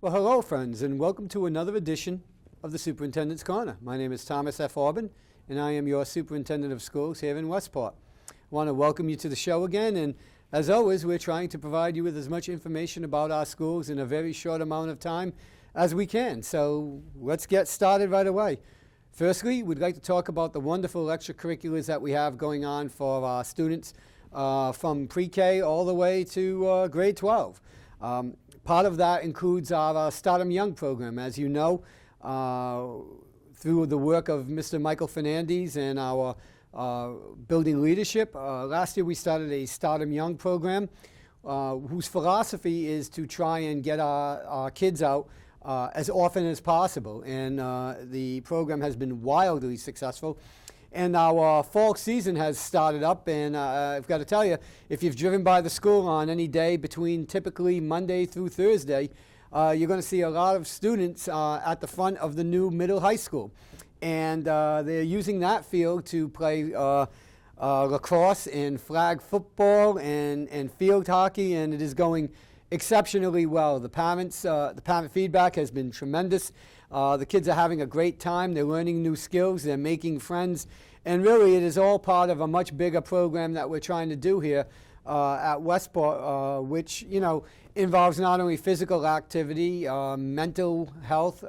Well, hello, friends, and welcome to another edition of the Superintendent's Corner. My name is Thomas F. Orban, and I am your Superintendent of Schools here in Westport. I want to welcome you to the show again, and as always, we're trying to provide you with as much information about our schools in a very short amount of time as we can. So let's get started right away. Firstly, we'd like to talk about the wonderful extracurriculars that we have going on for our students from pre-K all the way to grade 12. Part of that includes our Starlight Young program. As you know, through the work of Mr. Michael Fernandez and our building leadership, last year we started a Starlight Young program whose philosophy is to try and get our kids out as often as possible. And the program has been wildly successful. And our fall season has started up, and I've got to tell you, if you've driven by the school on any day between typically Monday through Thursday, you're going to see a lot of students at the front of the new middle high school. And they're using that field to play lacrosse and flag football and field hockey, and it is going exceptionally well. The parent feedback has been tremendous. The kids are having a great time. They're learning new skills. They're making friends. And really, it is all part of a much bigger program that we're trying to do here at Westport, which, you know, involves not only physical activity, mental health,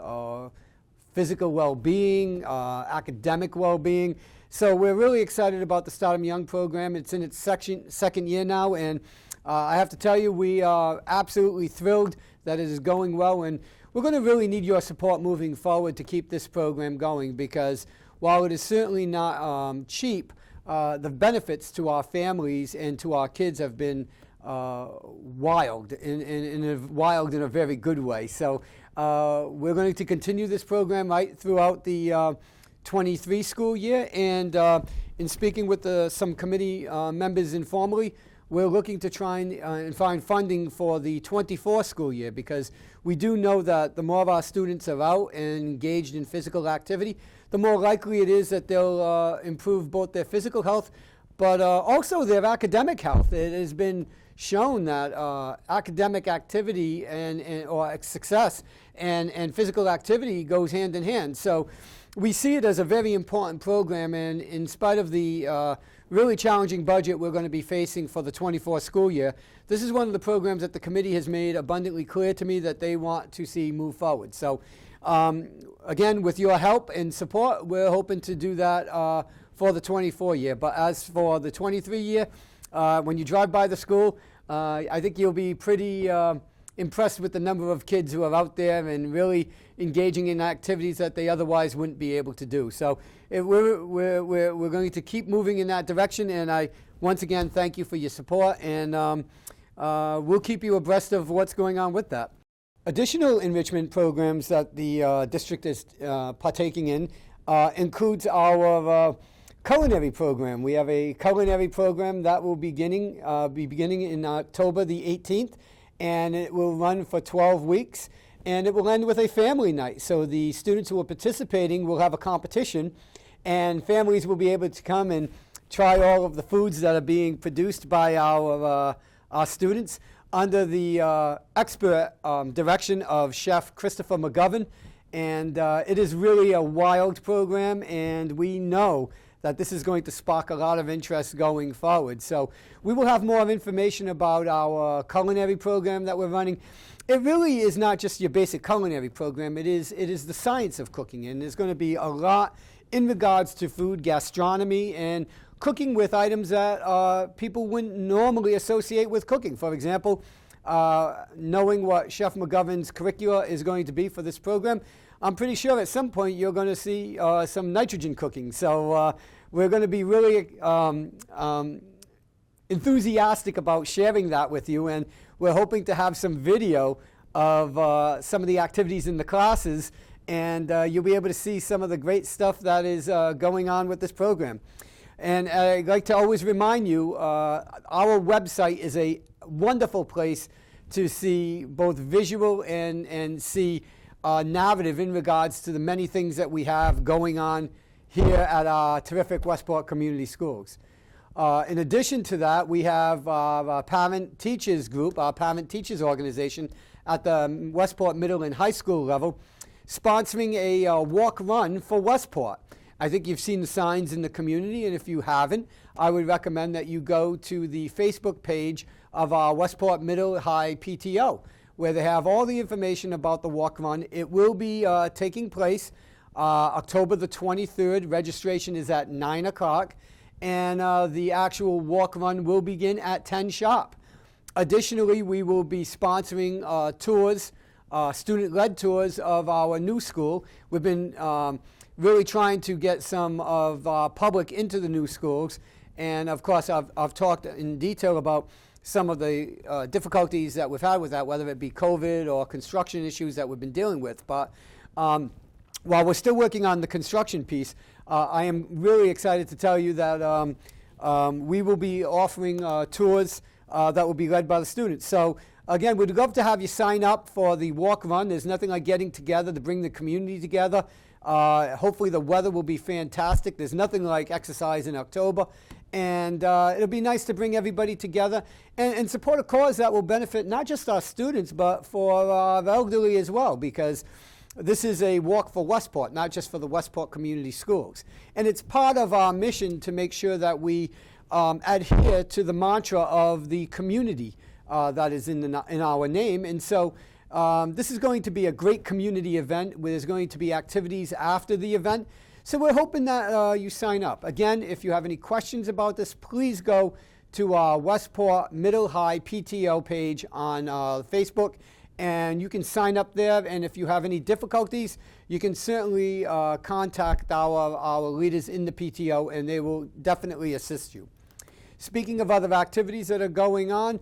physical well-being, academic well-being. So we're really excited about the Starlight Young program. It's in its second year now, and I have to tell you, we are absolutely thrilled that it is going well, and we're going to really need your support moving forward to keep this program going, because while it is certainly not cheap, the benefits to our families and to our kids have been wild in a very good way. So we're going to continue this program right throughout the 23 school year, and in speaking with some committee members informally, we're looking to try and find funding for the 24 school year, because we do know that the more of our students are out and engaged in physical activity, the more likely it is that they'll improve both their physical health, but also their academic health. It has been shown that academic activity or success and physical activity goes hand in hand. So we see it as a very important program, and in spite of the really challenging budget we're going to be facing for the 24 school year, this is one of the programs that the committee has made abundantly clear to me that they want to see move forward. So again, with your help and support, we're hoping to do that for the 24 year. But as for the 23 year, when you drive by the school, I think you'll be pretty impressed with the number of kids who are out there and really engaging in activities that they otherwise wouldn't be able to do. So we're going to keep moving in that direction, and I once again thank you for your support, and we'll keep you abreast of what's going on with that. Additional enrichment programs that the district is partaking in includes our culinary program. We have a culinary program that will be beginning in October the 18th, and it will run for 12 weeks, and it will end with a family night. So the students who are participating will have a competition, and families will be able to come and try all of the foods that are being produced by our students under the expert direction of Chef Christopher McGovern. And it is really a wild program, and we know that this is going to spark a lot of interest going forward. So we will have more information about our culinary program that we're running. It really is not just your basic culinary program. It is the science of cooking, and there's going to be a lot in regards to food gastronomy and cooking with items that people wouldn't normally associate with cooking. For example, knowing what Chef McGovern's curricula is going to be for this program, I'm pretty sure at some point you're going to see some nitrogen cooking. So we're going to be really enthusiastic about sharing that with you, and we're hoping to have some video of some of the activities in the classes, and you'll be able to see some of the great stuff that is going on with this program. And I'd like to always remind you, our website is a wonderful place to see both visual and see narrative in regards to the many things that we have going on here at our terrific Westport Community Schools. In addition to that, we have our parent teachers group, our parent teachers organization at the Westport Middle and High School level, sponsoring a walk-run for Westport. I think you've seen the signs in the community, and if you haven't, I would recommend that you go to the Facebook page of our Westport Middle High PTO, where they have all the information about the walk-run. It will be taking place October the 23rd. Registration is at 9 o'clock, and the actual walk-run will begin at 10 sharp. Additionally, we will be sponsoring tours, student-led tours of our new school. We've been really trying to get some of our public into the new schools. And of course, I've talked in detail about some of the difficulties that we've had with that, whether it be COVID or construction issues that we've been dealing with. But while we're still working on the construction piece, I am really excited to tell you that we will be offering tours that will be led by the students. So again, we'd love to have you sign up for the walk run. There's nothing like getting together to bring the community together. Hopefully the weather will be fantastic. There's nothing like exercise in October. And it'll be nice to bring everybody together and support a cause that will benefit not just our students, but for the elderly as well, because this is a walk for Westport, not just for the Westport Community Schools. And it's part of our mission to make sure that we adhere to the mantra of the community that is in our name. And so this is going to be a great community event where there's going to be activities after the event. So we're hoping that you sign up. Again, if you have any questions about this, please go to our Westport Middle High PTO page on Facebook, and you can sign up there. And if you have any difficulties, you can certainly contact our leaders in the PTO, and they will definitely assist you. Speaking of other activities that are going on,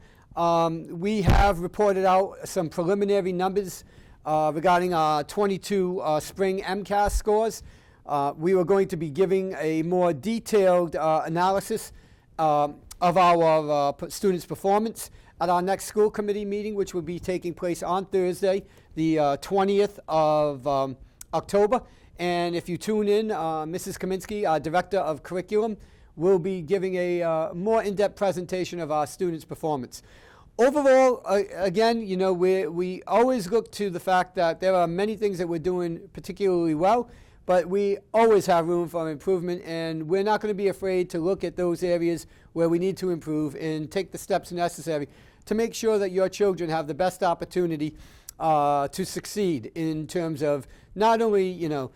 we have reported out some preliminary numbers regarding our 22 spring MCAS scores. We were going to be giving a more detailed analysis of our students' performance at our next school committee meeting, which will be taking place on Thursday, the 20th of October. And if you tune in, Mrs. Kaminsky, our Director of Curriculum, will be giving a more in-depth presentation of our students' performance. Overall, again, you know, we always look to the fact that there are many things that we're doing particularly well, but we always have room for improvement, and we're not going to be afraid to look at those areas where we need to improve and take the steps necessary to make sure that your children have the best opportunity to succeed in terms of not only, you know,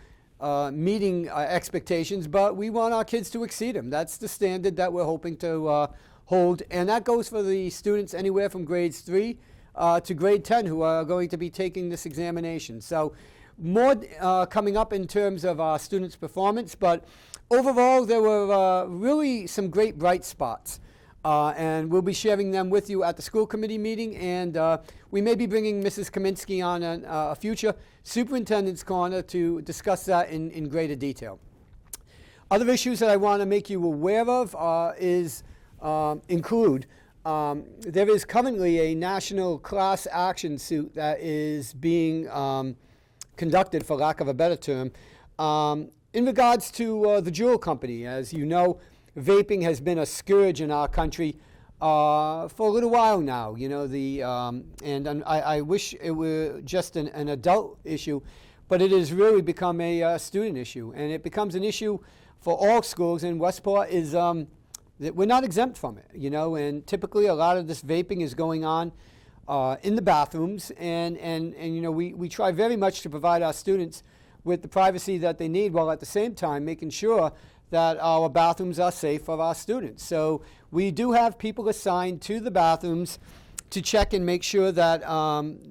meeting expectations, but we want our kids to exceed them. That's the standard that we're hoping to hold, and that goes for the students anywhere from grades 3 to grade 10 who are going to be taking this examination. So more coming up in terms of our students' performance, but overall there were really some great bright spots, and we'll be sharing them with you at the school committee meeting, and we may be bringing Mrs. Kaminsky on a future Superintendent's Corner to discuss that in greater detail. Other issues that I want to make you aware of include there is currently a national class action suit that is being conducted, for lack of a better term, in regards to the Juul company. As you know, vaping has been a scourge in our country for a little while now. You know, and I wish it were just an adult issue, but it has really become a student issue, and it becomes an issue for all schools. And Westport is that we're not exempt from it. You know, and typically a lot of this vaping is going on in the bathrooms, and you know, we try very much to provide our students with the privacy that they need, while at the same time making sure that our bathrooms are safe for our students. So we do have people assigned to the bathrooms to check and make sure that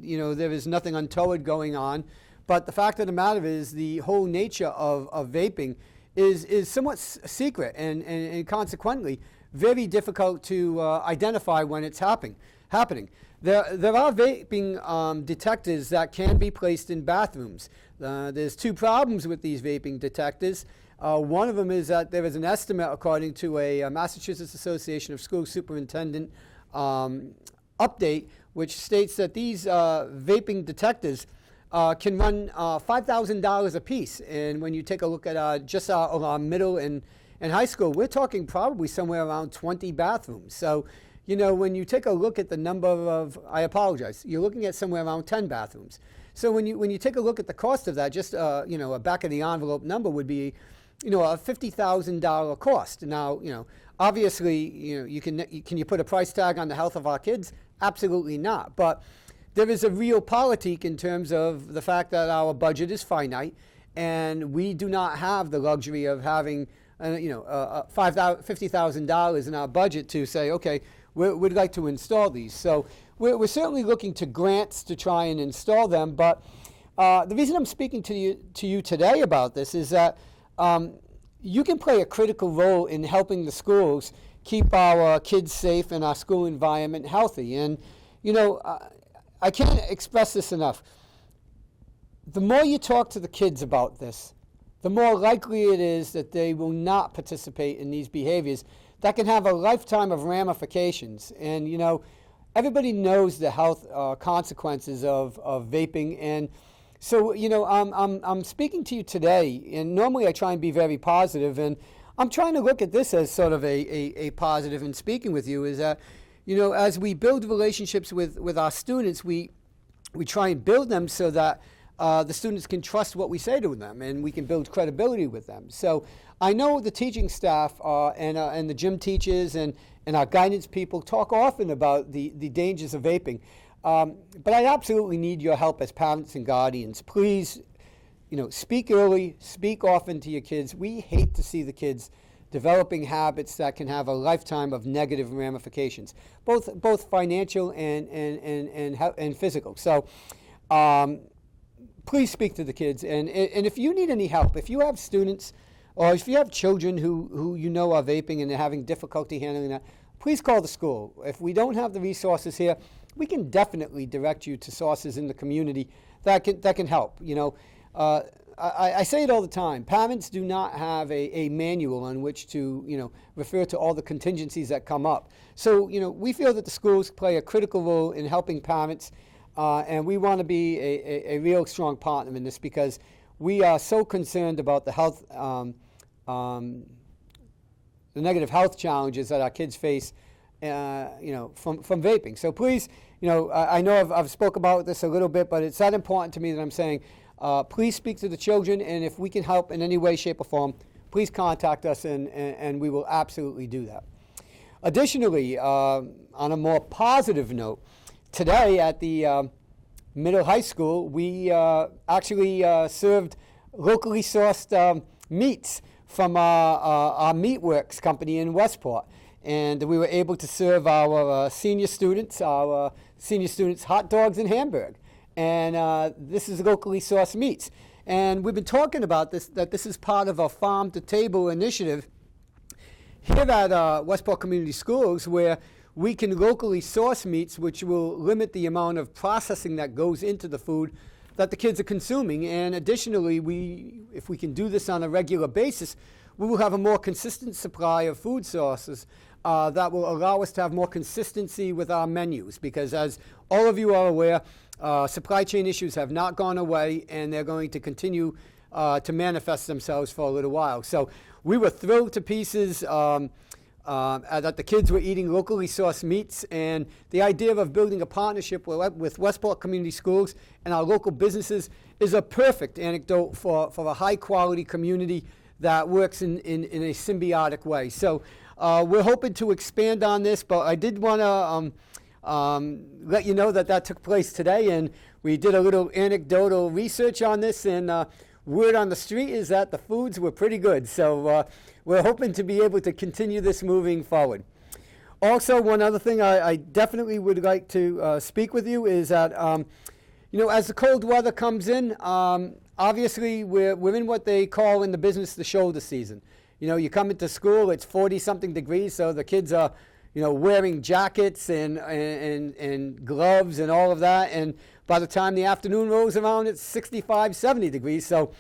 you know, there is nothing untoward going on. But the fact of the matter is, the whole nature of vaping is somewhat secret, and consequently very difficult to identify when it's happening. There are vaping detectors that can be placed in bathrooms. There's two problems with these vaping detectors. One of them is that there is an estimate, according to a Massachusetts Association of School Superintendent update, which states that these vaping detectors can run $5,000 a piece. And when you take a look at just our middle and high school, we're talking probably somewhere around 20 bathrooms. So when you take a look at the number of, I apologize, you're looking at somewhere around 10 bathrooms. So when you take a look at the cost of that, just a back of the envelope number would be, a $50,000 cost. Now, obviously, can you put a price tag on the health of our kids? Absolutely not. But there is a real politic in terms of the fact that our budget is finite, and we do not have the luxury of having, $50,000 in our budget to say, okay, we'd like to install these. So we're certainly looking to grants to try and install them. But the reason I'm speaking to you today about this is that you can play a critical role in helping the schools keep our kids safe and our school environment healthy. And, I can't express this enough. The more you talk to the kids about this, the more likely it is that they will not participate in these behaviors that can have a lifetime of ramifications. And, everybody knows the health consequences of vaping. And so, I'm speaking to you today, and normally I try and be very positive, and I'm trying to look at this as sort of a positive in speaking with you, is that, as we build relationships with our students, we try and build them so that the students can trust what we say to them, and we can build credibility with them. So I know the teaching staff and the gym teachers and our guidance people talk often about the dangers of vaping. But I absolutely need your help as parents and guardians. Please, speak early, speak often to your kids. We hate to see the kids developing habits that can have a lifetime of negative ramifications, both financial and physical. So please speak to the kids. And if you need any help, if you have students or if you have children who are vaping and they're having difficulty handling that, please call the school. If we don't have the resources here, we can definitely direct you to sources in the community that can help. I say it all the time. Parents do not have a manual on which to, refer to all the contingencies that come up. So, we feel that the schools play a critical role in helping parents, and we want to be a real strong partner in this because we are so concerned about the health, the negative health challenges that our kids face, from vaping. So please, I know I've spoke about this a little bit, but it's that important to me that I'm saying, please speak to the children, and if we can help in any way, shape, or form, please contact us, and we will absolutely do that. Additionally, on a more positive note, today at the middle high school, we actually served locally sourced meats from our Meatworks company in Westport. And we were able to serve our senior students hot dogs and hamburger. And this is locally sourced meats. And we've been talking about this, that this is part of a farm-to-table initiative here at Westport Community Schools, where we can locally source meats, which will limit the amount of processing that goes into the food that the kids are consuming. And additionally, if we can do this on a regular basis, we will have a more consistent supply of food sources that will allow us to have more consistency with our menus, because as all of you are aware, supply chain issues have not gone away, and they're going to continue to manifest themselves for a little while. So we were thrilled to pieces that the kids were eating locally sourced meats, and the idea of building a partnership with Westport Community Schools and our local businesses is a perfect anecdote for a high-quality community that works in a symbiotic way. So we're hoping to expand on this, but I did want to let you know that took place today, and we did a little anecdotal research on this, and word on the street is that the foods were pretty good. So we're hoping to be able to continue this moving forward. Also, one other thing I definitely would like to speak with you is that, as the cold weather comes in, obviously we're in what they call in the business the shoulder season. You come into school, it's 40-something degrees, so the kids are, wearing jackets and gloves and all of that, and by the time the afternoon rolls around, it's 65, 70 degrees, so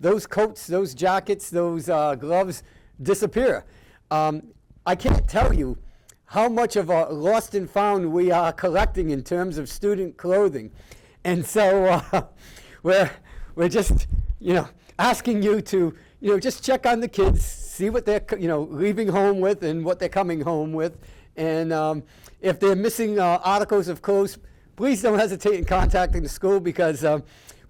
those coats, those jackets, those gloves disappear. I can't tell you how much of a lost and found we are collecting in terms of student clothing, and so we're just, asking you to, just check on the kids, see what they're, leaving home with and what they're coming home with, And if they're missing articles of clothes, please don't hesitate in contacting the school, because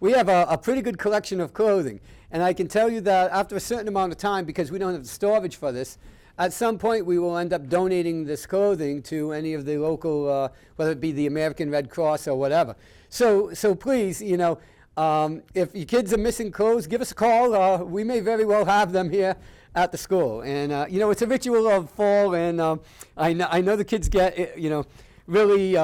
we have a pretty good collection of clothing. And I can tell you that after a certain amount of time, because we don't have the storage for this, at some point we will end up donating this clothing to any of the local, whether it be the American Red Cross or whatever. So please, you know, if your kids are missing clothes, give us a call. We may very well have them here at the school. And, you know, it's a ritual of fall, and I know the kids get, you know, really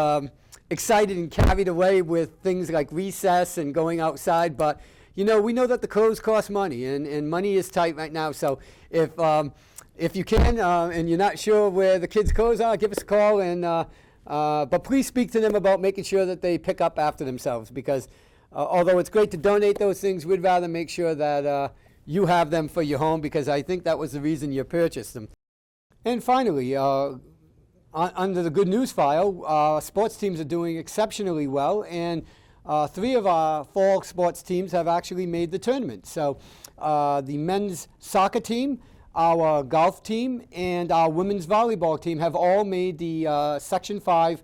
excited and carried away with things like recess and going outside. But, you know, we know that the clothes cost money, and money is tight right now. So if you can, and you're not sure where the kids' clothes are, give us a call. And but please speak to them about making sure that they pick up after themselves, because although it's great to donate those things, we'd rather make sure that you have them for your home, because I think that was the reason you purchased them. And finally, under the good news file, sports teams are doing exceptionally well, and 3 of our fall sports teams have actually made the tournament. So the men's soccer team, our golf team, and our women's volleyball team have all made the Section 5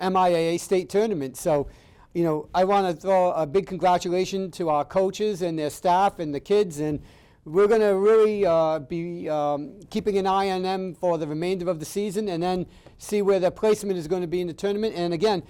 MIAA state tournament. So, you know, I want to throw a big congratulations to our coaches and their staff and the kids, and we're going to really be keeping an eye on them for the remainder of the season, and then see where their placement is going to be in the tournament. And again,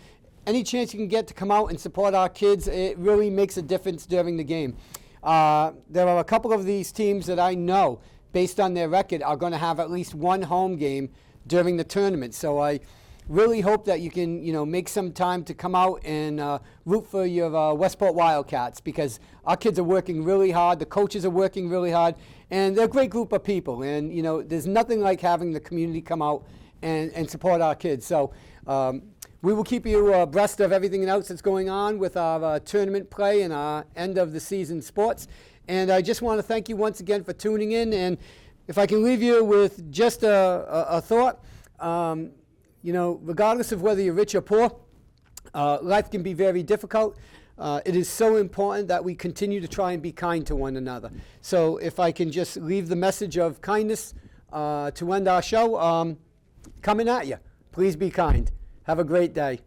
any chance you can get to come out and support our kids, it really makes a difference during the game. There are a couple of these teams that I know, based on their record, are going to have at least one home game during the tournament. So I really hope that you can, you know, make some time to come out and root for your Westport Wildcats, because our kids are working really hard, the coaches are working really hard, and they're a great group of people. And, you know, there's nothing like having the community come out and support our kids. So we will keep you abreast of everything else that's going on with our tournament play and our end of the season sports. And I just want to thank you once again for tuning in. And if I can leave you with just a thought, you know, regardless of whether you're rich or poor, life can be very difficult. It is so important that we continue to try and be kind to one another. So if I can just leave the message of kindness to end our show, coming at you. Please be kind. Have a great day.